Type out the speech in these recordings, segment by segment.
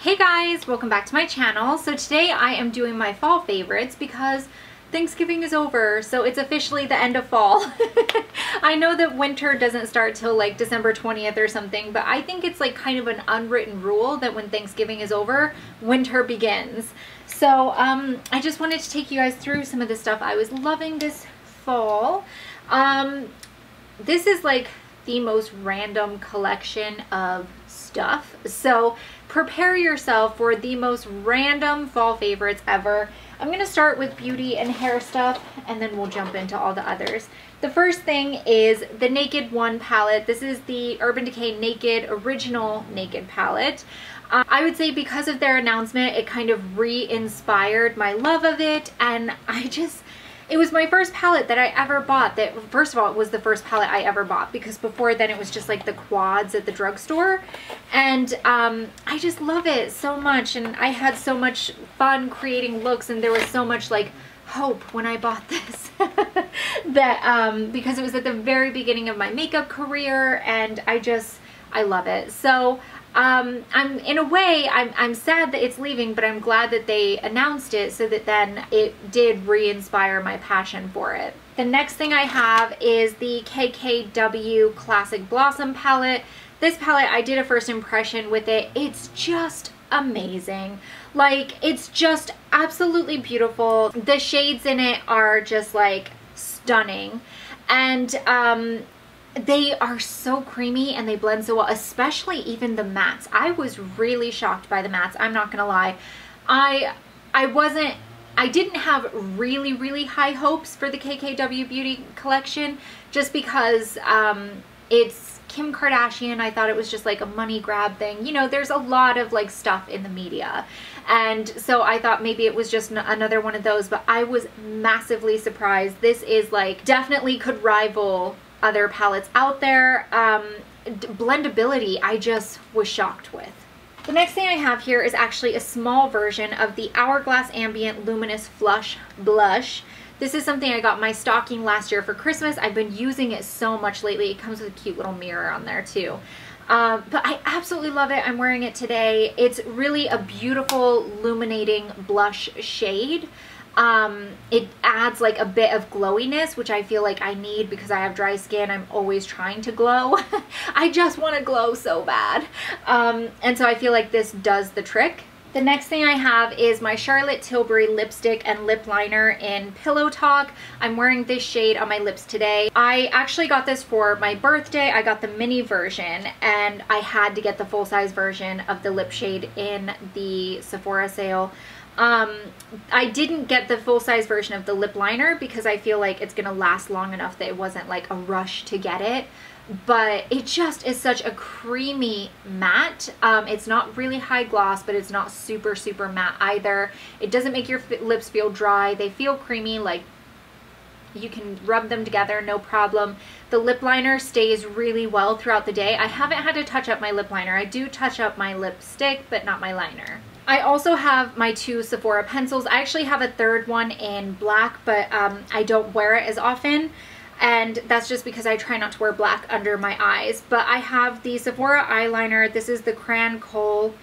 Hey guys, welcome back to my channel. So today I am doing my fall favorites because Thanksgiving is over, so it's officially the end of fall. I know that winter doesn't start till like December 20th or something, but I think it's like kind of an unwritten rule that when Thanksgiving is over, winter begins. So I just wanted to take you guys through some of the stuff I was loving this fall. This is like the most random collection of stuff, so prepare yourself for the most random fall favorites ever. I'm going to start with beauty and hair stuff, and then we'll jump into all the others. The first thing is the Naked One palette. This is the Urban Decay Naked Original Naked palette. I would say because of their announcement, it kind of re-inspired my love of it, and it was my first palette that I ever bought. That, first of all, it was the first palette I ever bought, because before then it was just like the quads at the drugstore. And I just love it so much, and I had so much fun creating looks, and there was so much like hope when I bought this that because it was at the very beginning of my makeup career, and I love it. So I'm in a way, I'm sad that it's leaving, but I'm glad that they announced it so that then it did re-inspire my passion for it. The next thing I have is the KKW Classic Blossom palette. This palette, I did a first impression with it. It's just amazing. Like, it's just absolutely beautiful. The shades in it are just like stunning, and they are so creamy and they blend so well, especially even the mattes. I was really shocked by the mattes, I'm not gonna lie. I didn't have really high hopes for the KKW Beauty collection, just because it's Kim Kardashian. I thought it was just like a money grab thing. You know, there's a lot of like stuff in the media, and so I thought maybe it was just another one of those, but I was massively surprised. This is like, definitely could rival other palettes out there. Blendability, I just was shocked with. The next thing I have here is actually a small version of the Hourglass Ambient Luminous Flush Blush. This is something I got my stocking last year for Christmas. I've been using it so much lately. It comes with a cute little mirror on there too. But I absolutely love it. I'm wearing it today. It's really a beautiful illuminating blush shade. It adds like a bit of glowiness, which I feel like I need because I have dry skin. I'm always trying to glow. I just want to glow so bad. And so I feel like this does the trick. The next thing I have is my Charlotte Tilbury lipstick and lip liner in Pillow Talk. I'm wearing this shade on my lips today. I actually got this for my birthday. I got the mini version, and I had to get the full-size version of the lip shade in the Sephora sale. I didn't get the full-size version of the lip liner because I feel like it's gonna last long enough that it wasn't like a rush to get it, but it just is such a creamy matte. It's not really high gloss, but it's not super matte either. It doesn't make your lips feel dry. They feel creamy, like you can rub them together, no problem. The lip liner stays really well throughout the day. I haven't had to touch up my lip liner. I do touch up my lipstick, but not my liner. I also have my two Sephora pencils. I actually have a third one in black, but I don't wear it as often, and that's just because I try not to wear black under my eyes. But I have the Sephora eyeliner. This is the Crayon Kohl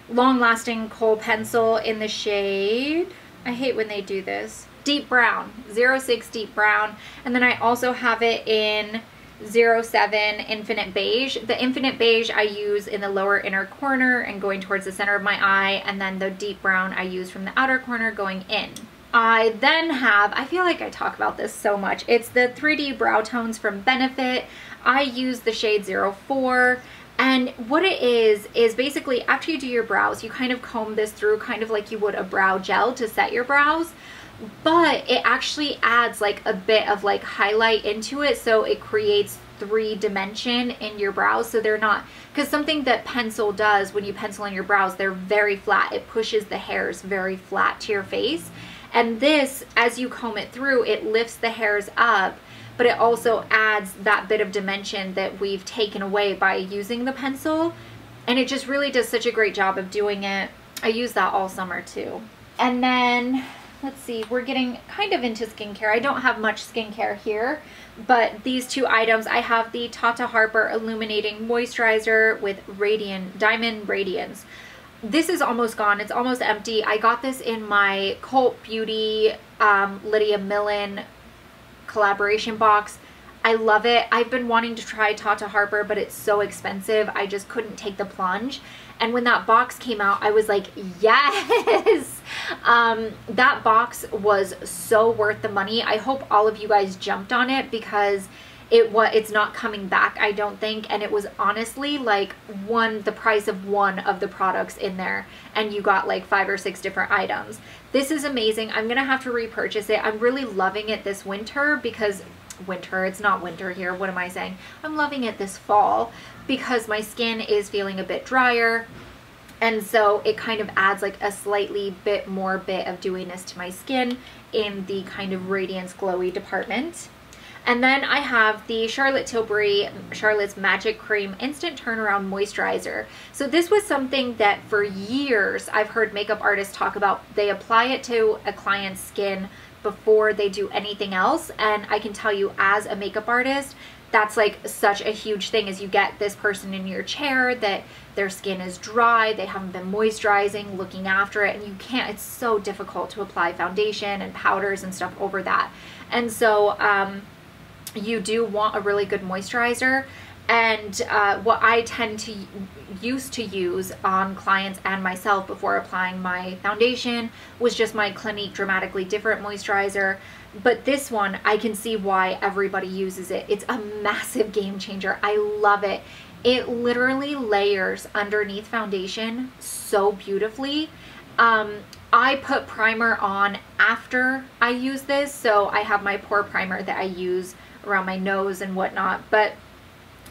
long-lasting kohl pencil in the shade, I hate when they do this, Deep Brown, 06 Deep Brown. And then I also have it in 07 Infinite Beige. The Infinite Beige I use in the lower inner corner and going towards the center of my eye, and then the Deep Brown I use from the outer corner going in. I then have, I feel like I talk about this so much, it's the 3D Brow Tones from Benefit. I use the shade 04. And what it is basically after you do your brows, you kind of comb this through kind of like you would a brow gel to set your brows, but it actually adds like a bit of like highlight into it, so it creates 3-dimension in your brows. So they're not, because something that pencil does when you pencil in your brows, they're very flat. It pushes the hairs very flat to your face, and this, as you comb it through, it lifts the hairs up, but it also adds that bit of dimension that we've taken away by using the pencil, and it just really does such a great job of doing it. I use that all summer too. And then let's see, we're getting kind of into skincare. I don't have much skincare here, but these two items, I have the Tata Harper Illuminating Moisturizer with Diamond Radiance. this is almost gone. It's almost empty. I got this in my Cult Beauty Lydia Millen collaboration box. I love it. I've been wanting to try Tata Harper, but it's so expensive. I just couldn't take the plunge. And when that box came out, I was like, yes! That box was so worth the money. I hope all of you guys jumped on it because it's not coming back, I don't think. And it was honestly like the price of one of the products in there. And you got like 5 or 6 different items. This is amazing. I'm going to have to repurchase it. I'm really loving it this winter because it's not winter here. What am I saying? I'm loving it this fall because my skin is feeling a bit drier. And so it kind of adds like a slightly bit of dewiness to my skin in the kind of radiance glowy department. And then I have the Charlotte Tilbury Charlotte's Magic Cream Instant Turnaround Moisturizer. So this was something that for years I've heard makeup artists talk about. They apply it to a client's skin before they do anything else. And I can tell you, as a makeup artist, that's like such a huge thing. As you get this person in your chair that their skin is dry, they haven't been moisturizing, looking after it, and you can't, it's so difficult to apply foundation and powders and stuff over that. And so you do want a really good moisturizer. And what I tend to used to use on clients and myself before applying my foundation was just my Clinique Dramatically Different moisturizer. But this one, I can see why everybody uses it. It's a massive game changer. I love it. It literally layers underneath foundation so beautifully. I put primer on after I use this, so I have my pore primer that I use around my nose and whatnot, but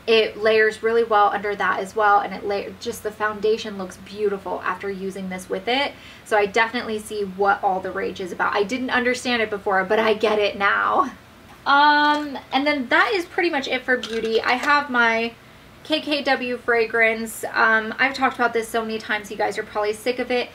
it layers really well under that as well, and just the foundation looks beautiful after using this with it. So I definitely see what all the rage is about. I didn't understand it before, but I get it now. And then that is pretty much it for beauty. I have my KKW fragrance. I've talked about this so many times, you guys are probably sick of it.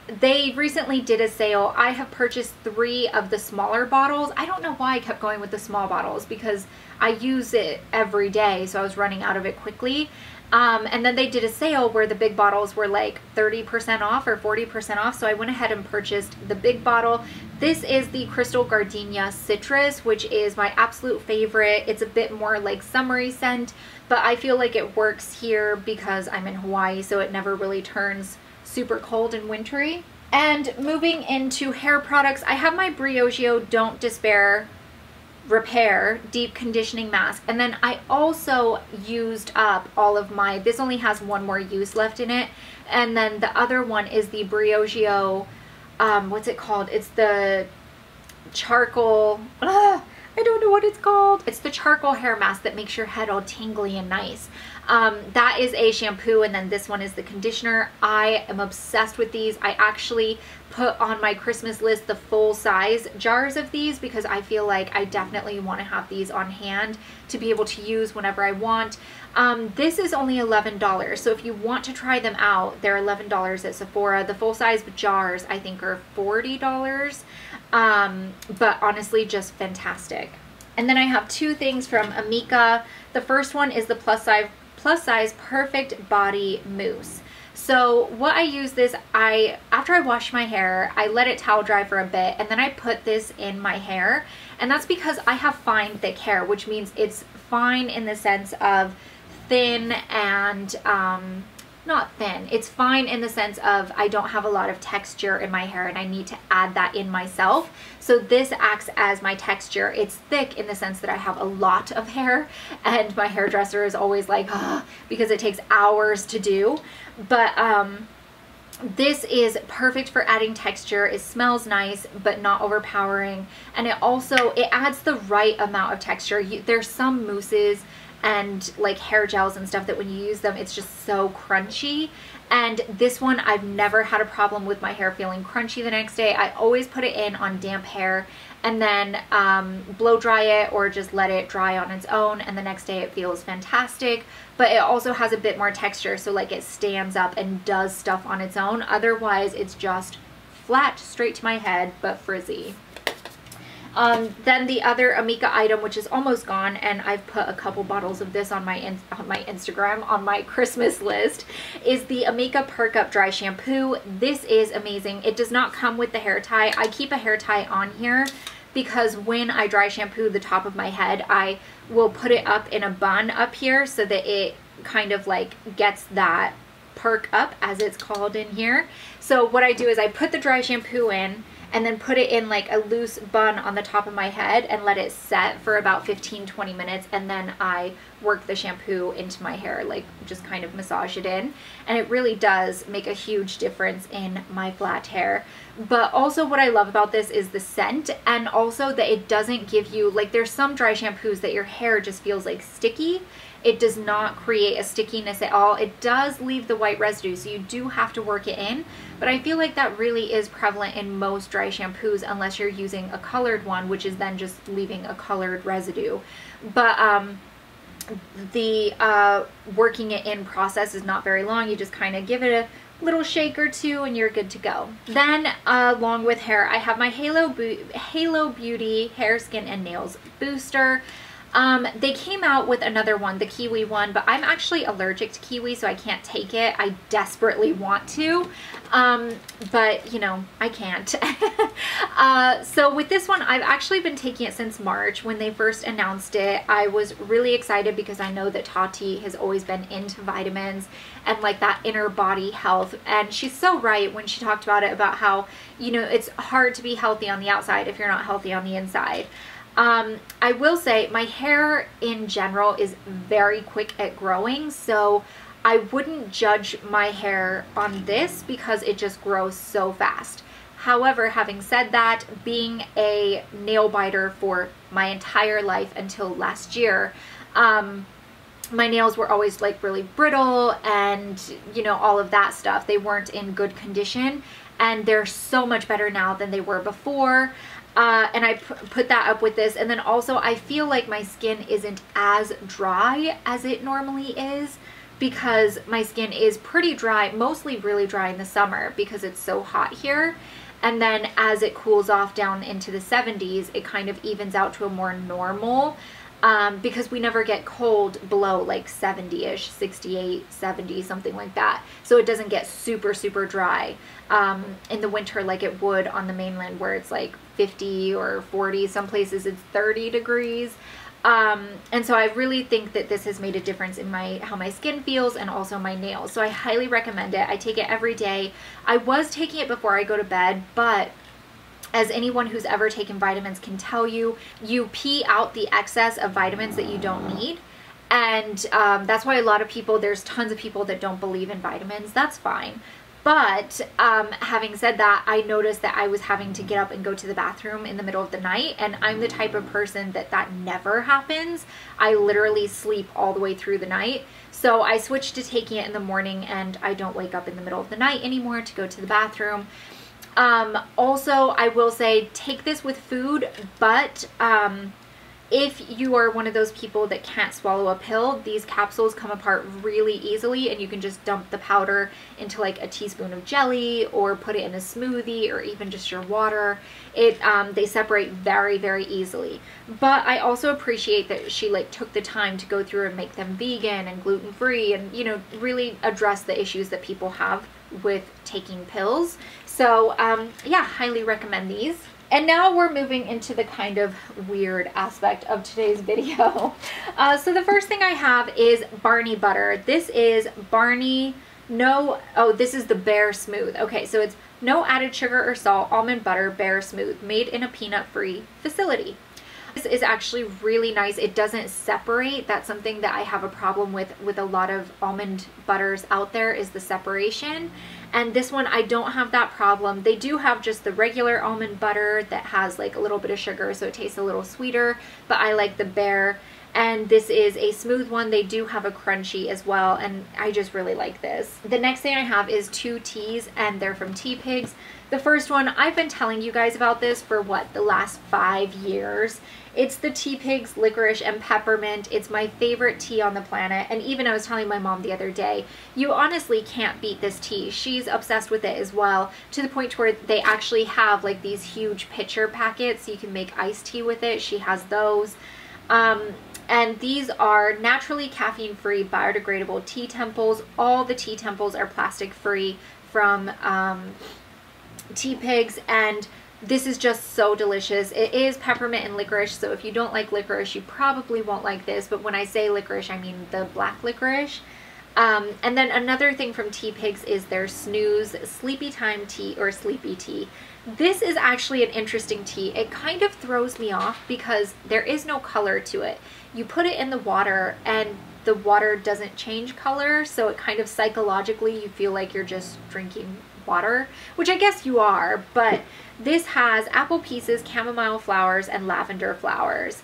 They recently did a sale. I have purchased 3 of the smaller bottles. I don't know why I kept going with the small bottles because I use it every day, so I was running out of it quickly. And then they did a sale where the big bottles were like 30% off or 40% off, so I went ahead and purchased the big bottle. This is the Crystal Gardenia Citrus, which is my absolute favorite. It's a bit more like summery scent, but I feel like it works here because I'm in Hawaii, so it never really turns super cold and wintry. And moving into hair products, I have my Briogeo Don't Despair Repair Deep Conditioning Mask. And then I also used up all of my, this only has one more use left in it. And then the other one is the Briogeo, what's it called? It's the charcoal, I don't know what it's called. It's the charcoal hair mask that makes your head all tingly and nice. That is a shampoo, and then this one is the conditioner. I am obsessed with these. I actually put on my Christmas list the full size jars of these because I feel like I definitely want to have these on hand to be able to use whenever I want. This is only $11, so if you want to try them out, they're $11 at Sephora. The full size jars I think are $40, but honestly just fantastic. And then I have 2 things from Amika. The first one is the plus size Perfect Body Mousse. So what I use this, after I wash my hair, I let it towel dry for a bit, and then I put this in my hair. And that's because I have fine, thick hair, which means it's fine in the sense of thin and not thin. It's fine in the sense of I don't have a lot of texture in my hair and I need to add that in myself. So this acts as my texture. It's thick in the sense that I have a lot of hair and my hairdresser is always like, because it takes hours to do. But this is perfect for adding texture. It smells nice but not overpowering, and it adds the right amount of texture. There's some mousses and like hair gels and stuff that when you use them it's just so crunchy, and this one I've never had a problem with my hair feeling crunchy the next day. I always put it in on damp hair and then blow dry it or just let it dry on its own, and the next day it feels fantastic. But it also has a bit more texture, so like it stands up and does stuff on its own. Otherwise it's just flat straight to my head but frizzy. Then the other Amika item, which is almost gone, and I've put a couple bottles of this on my Instagram, on my Christmas list, is the Amika Perk Up Dry Shampoo. This is amazing. It does not come with the hair tie. I keep a hair tie on here because when I dry shampoo the top of my head, I will put it up in a bun up here so that it kind of like gets that perk up, as it's called in here. So what I do is I put the dry shampoo in and then put it in like a loose bun on the top of my head and let it set for about 15-20 minutes, and then I work the shampoo into my hair, like just kind of massage it in, and it really does make a huge difference in my flat hair. But also what I love about this is the scent, and also that it doesn't give you, like there's some dry shampoos that your hair just feels like sticky. It does not create a stickiness at all. It does leave the white residue, so you do have to work it in, but I feel like that really is prevalent in most dry shampoos unless you're using a colored one, which is then just leaving a colored residue. But the working it in process is not very long. You just kind of give it a little shake or two and you're good to go. Then along with hair, I have my Halo Beauty Hair, Skin, and Nails Booster. They came out with another one, the kiwi one, but I'm actually allergic to kiwi, so I can't take it. I desperately want to, but you know, I can't. So with this one, I've actually been taking it since March when they first announced it. I was really excited because I know that Tati has always been into vitamins and like that inner body health. And she's so right when she talked about it, about how, you know, it's hard to be healthy on the outside if you're not healthy on the inside. I will say my hair in general is very quick at growing, so I wouldn't judge my hair on this because it just grows so fast. However, having said that, being a nail biter for my entire life until last year, my nails were always like really brittle and, you know, all of that stuff. They weren't in good condition, and they're so much better now than they were before. And I put that up with this. And then also I feel like my skin isn't as dry as it normally is because my skin is pretty dry, mostly really dry in the summer because it's so hot here. And then as it cools off down into the 70s, it kind of evens out to a more normal, because we never get cold below like 70-ish, 68, 70, something like that. So it doesn't get super, super dry in the winter like it would on the mainland where it's like 50 or 40. Some places it's 30 degrees. And so I really think that this has made a difference in how my skin feels and also my nails. So I highly recommend it. I take it every day. I was taking it before I go to bed, but as anyone who's ever taken vitamins can tell you, you pee out the excess of vitamins that you don't need. And that's why a lot of people, there's tons of people that don't believe in vitamins. That's fine. But having said that, I noticed that I was having to get up and go to the bathroom in the middle of the night, and I'm the type of person that never happens. I literally sleep all the way through the night. So I switched to taking it in the morning, and I don't wake up in the middle of the night anymore to go to the bathroom. Also, I will say take this with food, but if you are one of those people that can't swallow a pill, these capsules come apart really easily, and you can just dump the powder into like a teaspoon of jelly or put it in a smoothie or even just your water. They separate very, very easily. But I also appreciate that she like took the time to go through and make them vegan and gluten-free and, you know, really address the issues that people have with taking pills. So yeah, highly recommend these. And now we're moving into the kind of weird aspect of today's video. So the first thing I have is Barney butter. This is Barney, this is the Bare Smooth. Okay, so it's no added sugar or salt, almond butter, Bare Smooth, made in a peanut-free facility. This is actually really nice. It doesn't separate. That's something that I have a problem with a lot of almond butters out there, is the separation. And this one, I don't have that problem. They do have just the regular almond butter that has like a little bit of sugar, so it tastes a little sweeter, but I like the Bare. and this is a smooth one. They do have a crunchy as well, and I just really like this. The next thing I have is 2 teas, and they're from Tea Pigs. The first one, I've been telling you guys about this for what, the last 5 years. It's the Tea Pigs Licorice and Peppermint. It's my favorite tea on the planet, and even I was telling my mom the other day, you honestly can't beat this tea. She's obsessed with it as well, to the point where they actually have like these huge pitcher packets so you can make iced tea with it. She has those. And these are naturally caffeine-free, biodegradable tea temples. All the tea temples are plastic-free from Tea Pigs, and this is just so delicious. It is peppermint and licorice, so if you don't like licorice, you probably won't like this, but when I say licorice, I mean the black licorice. And then another thing from Tea Pigs is their Snooze Sleepy Time Tea or Sleepy Tea. This is actually an interesting tea. It kind of throws me off because there is no color to it. You put it in the water and the water doesn't change color, so it kind of psychologically you feel like you're just drinking water, which I guess you are, but this has apple pieces, chamomile flowers, and lavender flowers.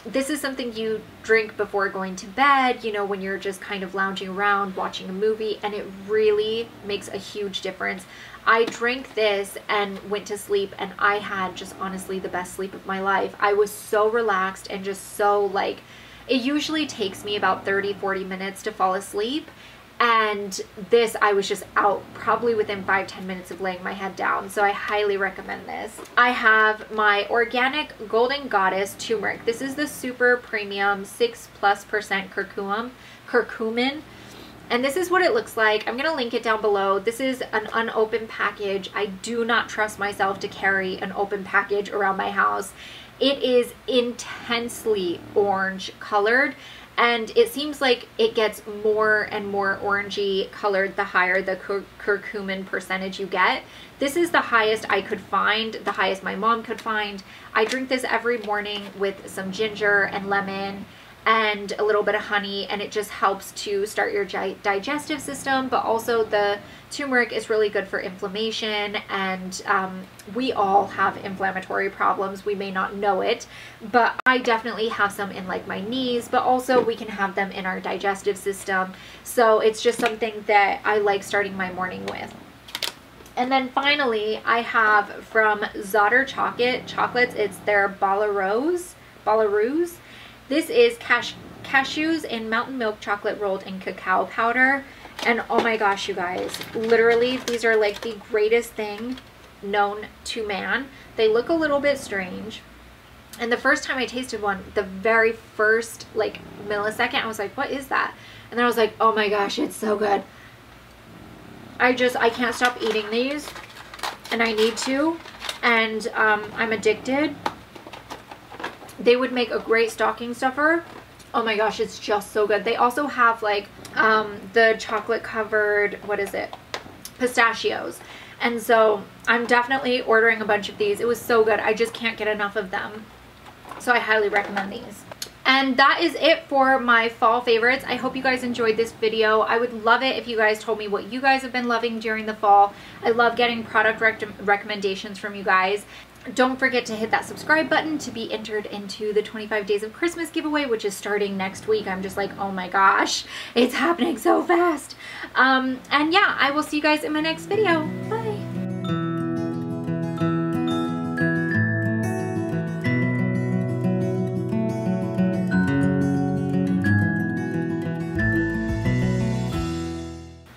This is something you drink before going to bed, you know, when you're just kind of lounging around watching a movie, and it really makes a huge difference. I drank this and went to sleep, and I had just honestly the best sleep of my life. I was so relaxed and just so like, it usually takes me about 30-40 minutes to fall asleep. And this, I was just out probably within 5-10 minutes of laying my head down. So I highly recommend this. I have my organic Golden Goddess turmeric. This is the super premium 6+% curcumin. And this is what it looks like. I'm going to link it down below. This is an unopened package. I do not trust myself to carry an open package around my house. It is intensely orange colored, and it seems like it gets more and more orangey colored the higher the curcumin percentage you get. This is the highest I could find, the highest my mom could find. I drink this every morning with some ginger and lemon and a little bit of honey, and it just helps to start your digestive system, but also the turmeric is really good for inflammation, and we all have inflammatory problems. We may not know it, but I definitely have some in like my knees, but also we can have them in our digestive system. So it's just something that I like starting my morning with. And then finally, I have from Zodiac Chocolates, it's their Ballaroos. This is cashews and mountain milk chocolate rolled in cacao powder. And oh my gosh, you guys, literally these are like the greatest thing known to man. They look a little bit strange. And the first time I tasted one, the very first like millisecond, I was like, what is that? And then I was like, oh my gosh, it's so good. I can't stop eating these, and I need to, and I'm addicted. They would make a great stocking stuffer. Oh my gosh, it's just so good. They also have like the chocolate covered, what is it? Pistachios. And so I'm definitely ordering a bunch of these. It was so good. I just can't get enough of them. So I highly recommend these. And that is it for my fall favorites. I hope you guys enjoyed this video. I would love it if you guys told me what you guys have been loving during the fall. I love getting product recommendations from you guys. Don't forget to hit that subscribe button to be entered into the 25 Days of Christmas giveaway, which is starting next week. I'm just like, oh my gosh, it's happening so fast. And yeah, I will see you guys in my next video. Bye.